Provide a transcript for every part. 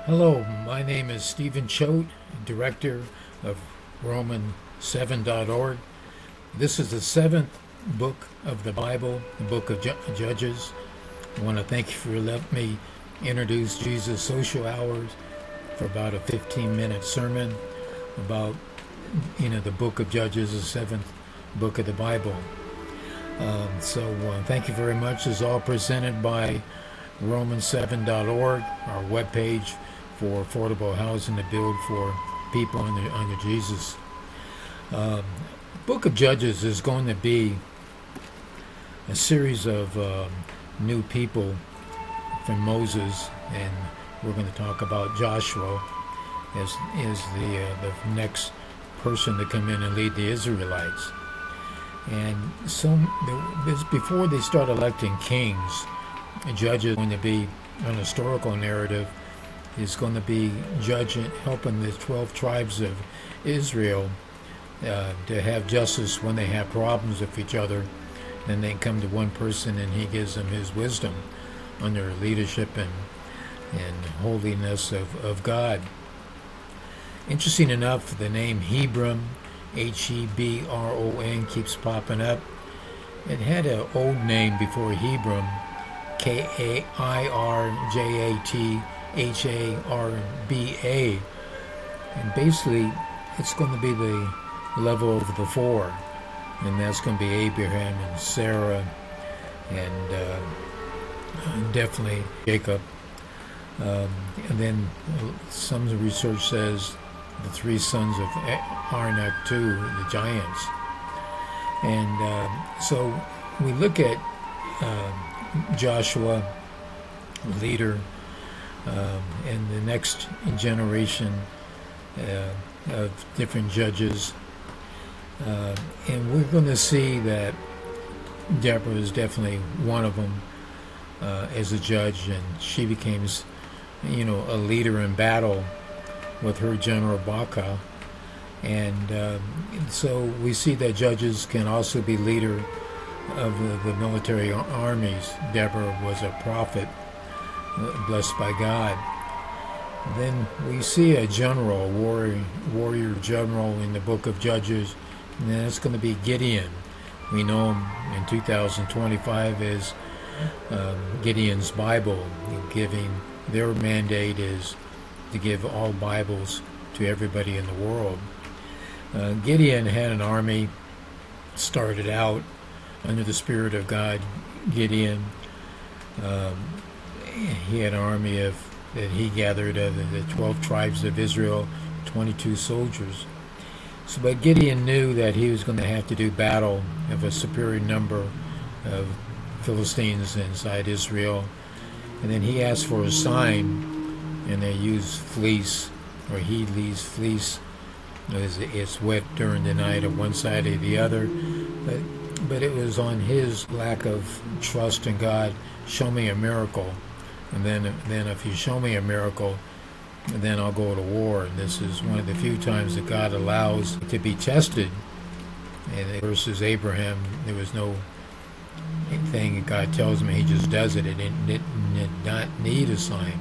Hello, my name is Stephen Choate, Director of Roman7.org. This is the seventh book of the Bible, the book of Judges. I want to thank you for letting me introduce Jesus Social Hours for about a 15-minute sermon about, the book of Judges, the seventh book of the Bible. Thank you very much. It's all presented by Roman7.org, our webpage for affordable housing to build for people under Jesus. Book of Judges is going to be a series of new people from Moses, and we're going to talk about Joshua as the next person to come in and lead the Israelites. And before they start electing kings, Judges is going to be an historical narrative. Is going to be helping the 12 tribes of Israel to have justice when they have problems with each other. Then they come to one person and he gives them his wisdom under leadership and holiness of God. Interesting enough, the name Hebron, Hebron, keeps popping up. It had an old name before Hebron, Kirjatharba, and basically it's going to be the level of the four, and that's going to be Abraham and Sarah and definitely Jacob, and then some research says the three sons of Anak too, the giants. And so we look at Joshua, leader, and the next generation of different judges. And we're going to see that Deborah is definitely one of them as a judge, and she becomes, a leader in battle with her general Baca. And so we see that judges can also be leader of the military armies. Deborah was a prophet blessed by God. Then we see a general, warrior general in the book of Judges, and that's going to be Gideon. We know him in 2025 as Gideon's Bible, giving their mandate is to give all Bibles to everybody in the world. Gideon had an army, started out under the Spirit of God. Gideon, he had an army that he gathered of the 12 tribes of Israel, 22 soldiers. But Gideon knew that he was going to have to do battle of a superior number of Philistines inside Israel. And then he asked for a sign, and they used fleece, or he leaves fleece. It's wet during the night on one side or the other. But it was on his lack of trust in God. Show me a miracle, and then if you show me a miracle, then I'll go to war. And this is one of the few times that God allows to be tested. And versus Abraham, there was no thing that God tells me, he just does it. It did not need a sign,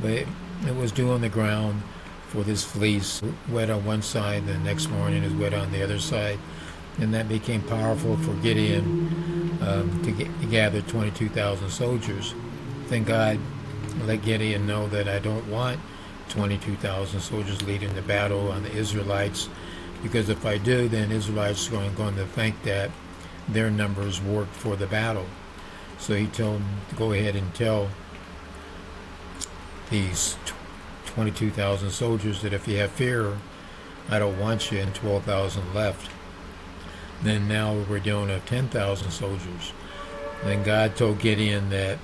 but it was dew on the ground for this fleece, wet on one side, the next morning is wet on the other side. And that became powerful for Gideon to gather 22,000 soldiers. Thank God, let Gideon know that I don't want 22,000 soldiers leading the battle on the Israelites, because if I do, then Israelites are going to think that their numbers worked for the battle. So he told them to go ahead and tell these 22,000 soldiers that if you have fear, I don't want you, and 12,000 left. Then now we're dealing with 10,000 soldiers. Then God told Gideon that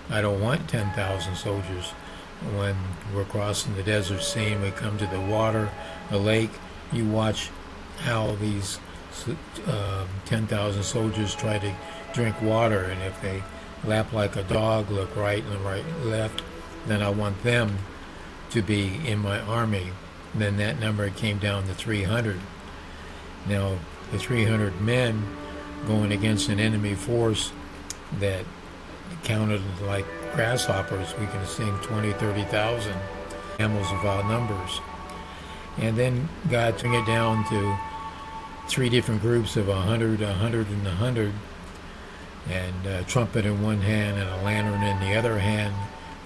I don't want 10,000 soldiers. When we're crossing the desert sea and we come to the water, a lake, you watch how these 10,000 soldiers try to drink water, and if they lap like a dog, look right and left, then I want them to be in my army. Then that number came down to 300. Now, the 300 men going against an enemy force that counted like grasshoppers, we can sing 20, 30,000. camels without numbers. And then God took it down to 3 different groups of 100, 100, and 100, and a trumpet in one hand and a lantern in the other hand.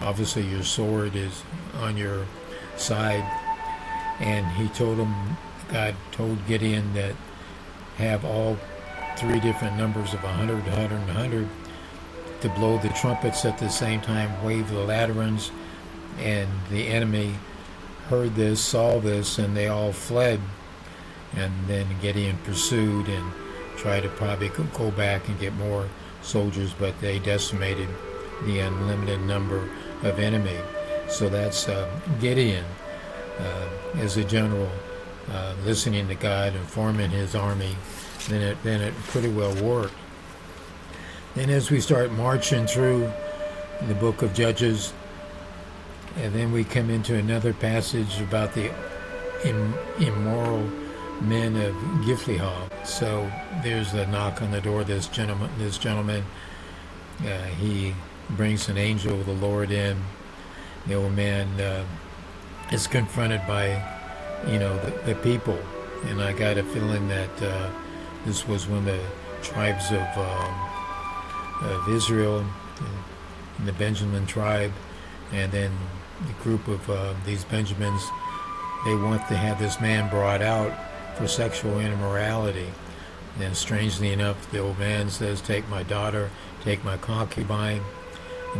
Obviously your sword is on your side. And God told Gideon that have all 3 different numbers of 100, 100, and 100 to blow the trumpets at the same time, wave the lanterns. And the enemy heard this, saw this, and they all fled. And then Gideon pursued and tried to probably go back and get more soldiers, but they decimated the unlimited number of enemy. So that's Gideon as a general, listening to God and forming his army. Then it pretty well worked. Then as we start marching through the book of Judges, and then we come into another passage about the immoral men of Gilead. So there's a knock on the door. This gentleman, he brings an angel of the Lord in. The old man is confronted by, the people, and I got a feeling that this was when the tribes of Israel, and the Benjamin tribe, and then the group of these Benjamins, they want to have this man brought out for sexual immorality. And strangely enough, the old man says, take my daughter, take my concubine,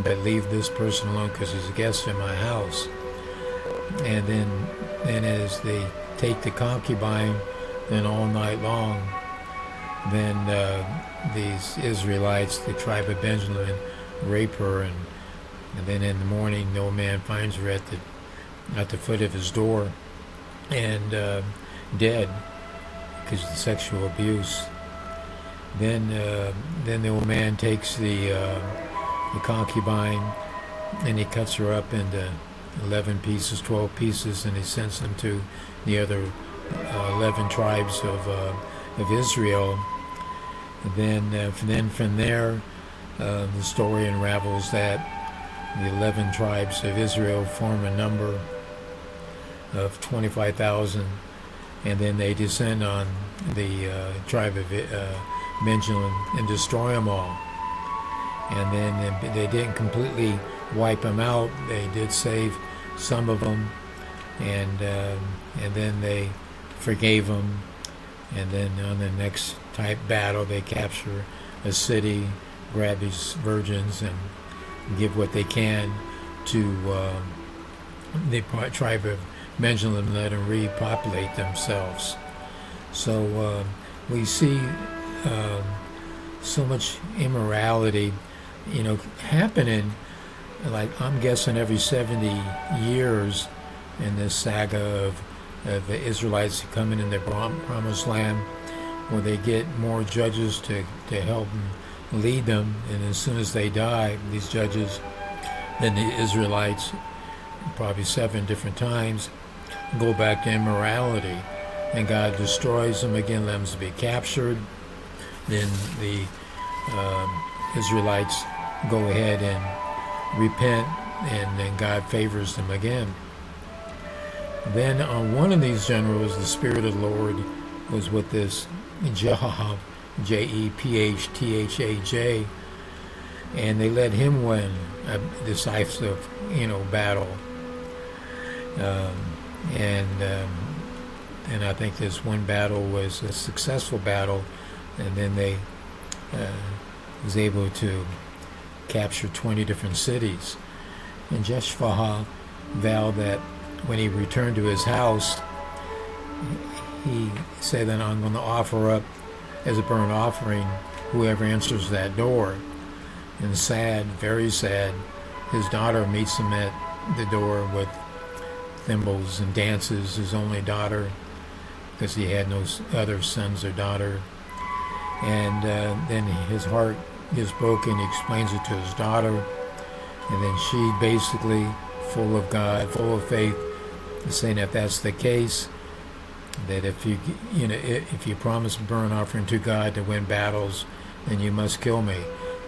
but leave this person alone because he's a guest in my house. And then as they take the concubine, then all night long, then these Israelites, the tribe of Benjamin, rape her, and then in the morning, the old man finds her at the foot of his door, and dead because of the sexual abuse. Then the old man takes the concubine, and he cuts her up into 11 pieces, 12 pieces, and he sends them to the other 11 tribes of Israel. And then from there, the story unravels that the 11 tribes of Israel form a number of 25,000, and then they descend on the tribe of Benjamin and destroy them all. And then they didn't completely wipe them out. They did save some of them, and then they forgave them. And then on the next type battle, they capture a city, grab these virgins, and give what they can to the tribe of Benjamin, let them repopulate themselves. So we see so much immorality, happening, like I'm guessing every 70 years in this saga of the Israelites coming in the promised land, where they get more judges to help them lead them, and as soon as they die, these judges, then the Israelites, probably 7 different times, go back to immorality, and God destroys them again, let them be captured. Then the Israelites go ahead and repent, and then God favors them again. Then on one of these generals, the Spirit of the Lord was with this Jephthah, Jephthaj, and they let him win a decisive, battle. And I think this one battle was a successful battle, and then they was able to capture 20 different cities. And Jephthah vowed that when he returned to his house, he said that I'm going to offer up as a burnt offering whoever answers that door. And sad, very sad, his daughter meets him at the door with thimbles and dances, his only daughter, because he had no other sons or daughter. And then his heart is broken. He explains it to his daughter, and then she basically, full of God, full of faith, is saying if that's the case, that if you promise a burnt offering to God to win battles, then you must kill me.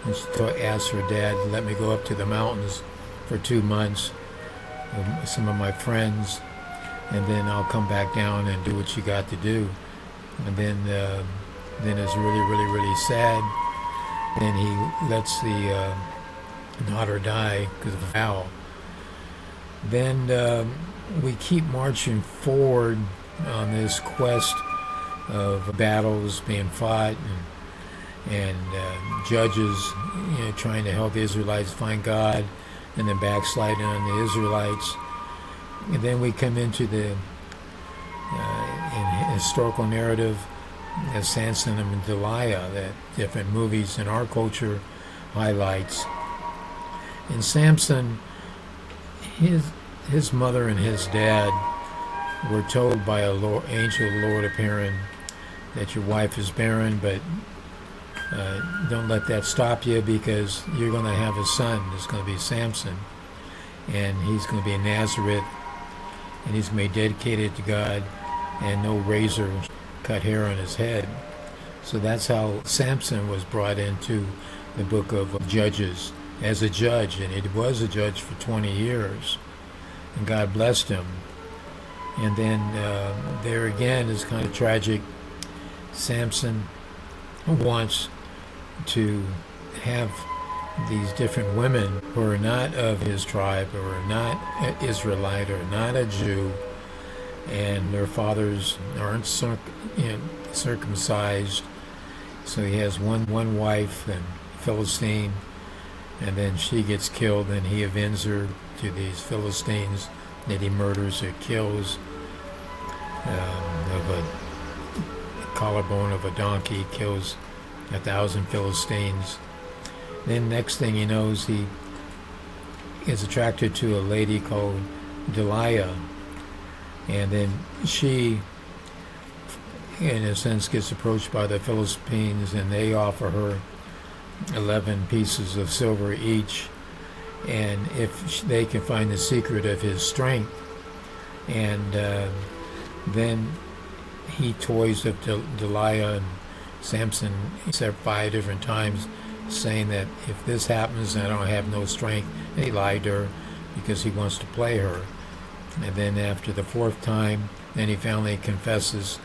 And she asked her dad to let me go up to the mountains for 2 months some of my friends, and then I'll come back down and do what you got to do. And then it's really, really, really sad. Then he lets the daughter die because of a foul. Then we keep marching forward on this quest of battles being fought and judges, trying to help the Israelites find God, and then backsliding on the Israelites. And then we come into the historical narrative of Samson and Delilah that different movies in our culture highlights. And Samson, his mother and his dad were told by an angel of the Lord appearing that your wife is barren, but don't let that stop you, because you're going to have a son. It's going to be Samson, and he's going to be in Nazareth, and he's going to be dedicated to God, and no razor cut hair on his head. So that's how Samson was brought into the book of Judges as a judge, and he was a judge for 20 years, and God blessed him. And then there again is kind of tragic. Samson wants to have these different women who are not of his tribe, or are not an Israelite, or not a Jew, and their fathers aren't circumcised. So he has one wife, and Philistine, and then she gets killed, and he avenges her to these Philistines that he murders or kills. Of a collarbone of a donkey, kills 1,000 Philistines. Then next thing he knows, he is attracted to a lady called Delilah, and then she, in a sense, gets approached by the Philistines, and they offer her 11 pieces of silver each, and if they can find the secret of his strength. And then he toys of Delilah and Samson 5 different times, saying that if this happens, I don't have no strength. And he lied to her because he wants to play her. And then after the 4th time, then he finally confesses,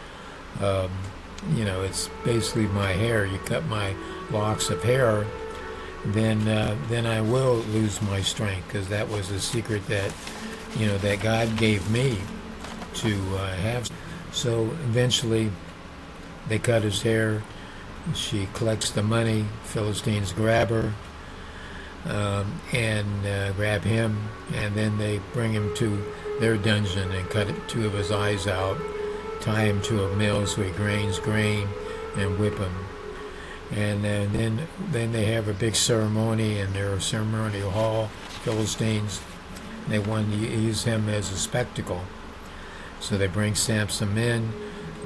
it's basically my hair. You cut my locks of hair, then I will lose my strength, because that was a secret that, that God gave me to have. So eventually they cut his hair. She collects the money. Philistines grab her and grab him, and then they bring him to their dungeon and cut 2 of his eyes out, tie him to a mill so he grains grain, and whip him. And then they have a big ceremony in their ceremonial hall, Philistines. They want to use him as a spectacle. So they bring Samson in.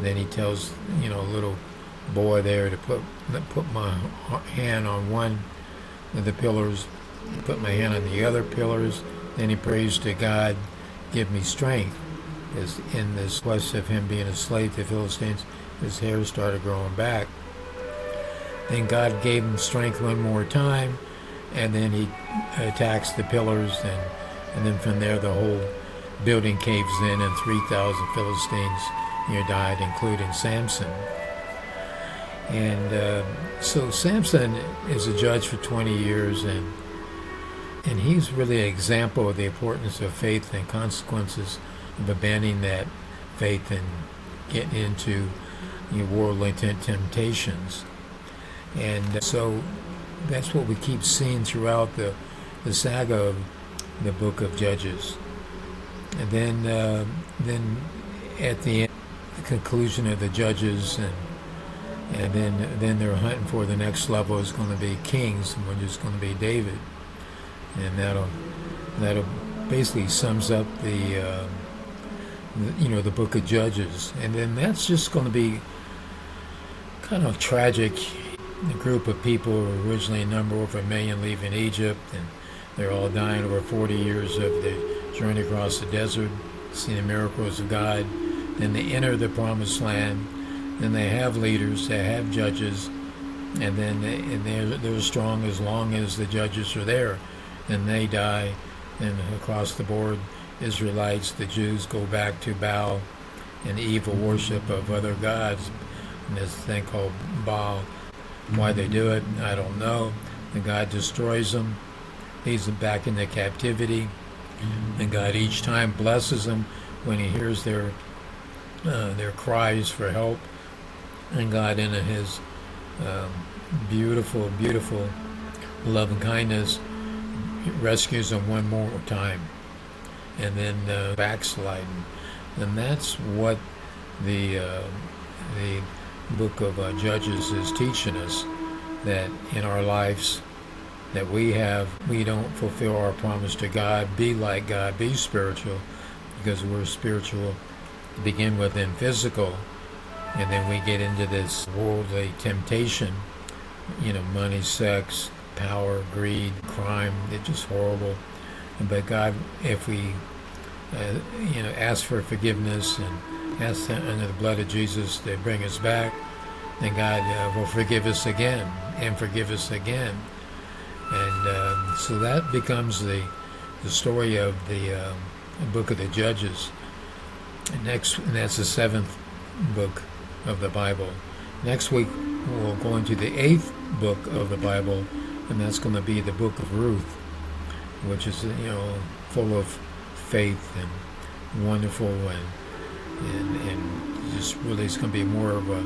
Then he tells, a little boy there to put my hand on one of the pillars, put my hand on the other pillars. Then he prays to God, give me strength. Because in this quest of him being a slave to the Philistines, his hair started growing back. Then God gave him strength one more time, and then he attacks the pillars, and then from there the whole building caves in, and 3,000 Philistines died, including Samson. And so Samson is a judge for 20 years, and he's really an example of the importance of faith and consequences of abandoning that faith and getting into worldly temptations. And so that's what we keep seeing throughout the saga of the book of Judges. And then at the end, the conclusion of the Judges, and then they're hunting for the next level is going to be kings, and which is going to be David, and that'll basically sums up the book of Judges. And then that's just going to be kind of tragic. A group of people who originally number over 1 million leaving Egypt, and they're all dying over 40 years of the journey across the desert, seeing the miracles of God. Then they enter the promised land. Then they have leaders, they have judges, and then they're strong as long as the judges are there. Then they die, and across the board, Israelites, the Jews, go back to Baal and evil worship of other gods, and this thing called Baal. Why they do it, I don't know. And God destroys them. Leads them back into captivity. And God each time blesses them when he hears their cries for help. And God, in his beautiful, beautiful love and kindness, rescues them one more time. And then backsliding. And that's what the book of Judges is teaching us, that in our lives that we don't fulfill our promise to God, be like God, be spiritual, because we're spiritual to begin with and physical, and then we get into this worldly temptation, money, sex, power, greed, crime. It's just horrible. But God, if we ask for forgiveness and ask under the blood of Jesus to bring us back, then God will forgive us again and forgive us again. And so that becomes the story of the book of the Judges. And that's the 7th book of the Bible. Next week we'll go into the 8th book of the Bible, and that's going to be the book of Ruth, which is full of faith and wonderful, and just really it's going to be more of a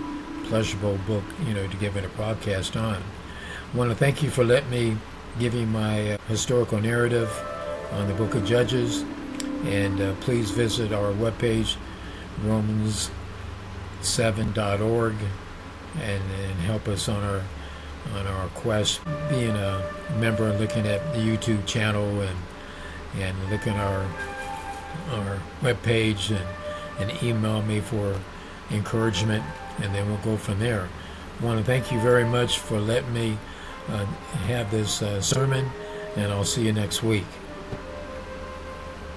pleasurable book, to give it a podcast on. I want to thank you for letting me give you my historical narrative on the book of Judges, and please visit our webpage, Romans7.org, and help us on our quest, being a member and looking at the YouTube channel and look at our webpage and email me for encouragement, and then we'll go from there. I want to thank you very much for letting me have this sermon, and I'll see you next week.